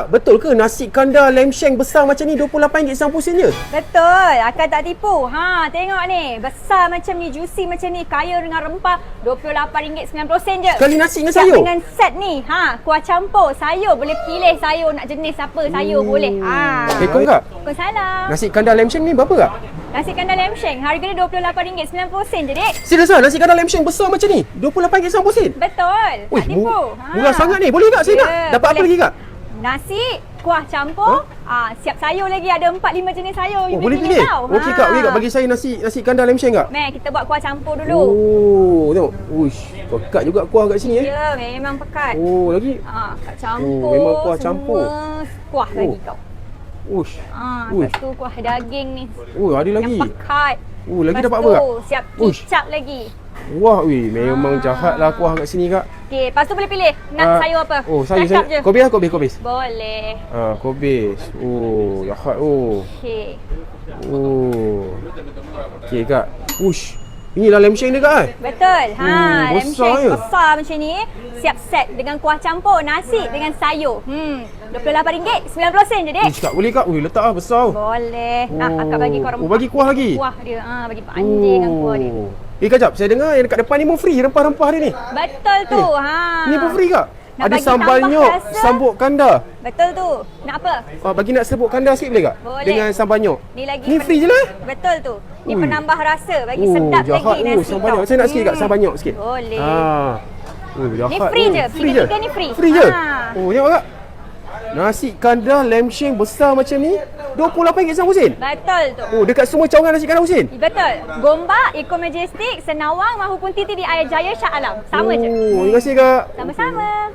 Kak, betul ke nasi kandar lamb shank besar macam ni RM28.90 je? Betul, akan tak tipu. Tengok ni, besar macam ni, juicy macam ni, kaya dengan rempah, RM28.90 je. Sekali nasi dengan Siap sayur? dengan set ni, kuah campur, sayur, boleh pilih sayur nak jenis apa, sayur boleh. Assalamualaikum Kak. Waalaikumsalam. Nasi kandar lamb shank ni berapa Kak? Nasi kandar lamb shank, harga dia RM28.90 je, Dek. Serius lah, nasi kandar lamb shank besar macam ni? RM28.90? Betul, tak tipu. Murah sangat ni. Boleh Kak? Saya nak. Dapat apa lagi Kak? Nasi, kuah campur, siap sayur lagi, ada 4-5 jenis sayur. You Boleh pilih? tau. Okey Kak, okey Kak, bagi saya nasi kandar lamb shank Kak. Kita buat kuah campur dulu. Oh, tengok. Uish, pekat juga kuah kat sini Ya, memang pekat. Oh, lagi. Kat campur. memang kuah campur. Kuah lagi kau. Uish. Lepas tu kuah daging ni. Ada lagi. Yang pekat. Lagi lepas dapat apa Kak? Siap Uish. kicap lagi. Wah, memang jahatlah kuah kat sini Kak. Okey, lepas tu boleh pilih nak sayur apa. Sayur je. Kobis. Boleh. Kobis. Jahat. Okey. Okey Kak. Ush. Inilah lamb shank dia Kak Betul. Lamb besar shank je. besar macam ni. Siap set dengan kuah campur, nasi dengan sayur. RM28.90 je, Dek. Kak, boleh Kak? Letak lah besar. Boleh. Akak bagi kau rempah. Bagi kuah lagi? Kuah dia. Bagi panjang dengan kuah dia. Kak jap, saya dengar yang dekat depan ni pun free rempah-rempah dia ni. Betul tu. Ni pun free Kak? Nak Ada bagi sambal tambah nyok, rasa? sambuk kandar. Betul tu. Nak apa? Bagi nak serbuk kandar sikit boleh Kak? Boleh. Dengan sambal nyok. Ni lagi. Ni free je lah. Betul tu. Ni Ui. penambah rasa. Bagi sedap jahat. lagi nasi Sambal kau. nyok. Saya nak sikit Kak, sambal nyok sikit. Boleh. Jahat. Ni free je. Free je? Tiga-tiga ni free. Free je? Tengok Kak. Nasi kandar lamb shank besar macam ni RM28.90. Betul tu. Dekat semua cawangan nasi kandar Husin? Betul. Gombak, Eco Majestic, Senawang mahupun TTD Air Jaya Shah Alam. Sama je. Terima kasih Kak. Sama-sama.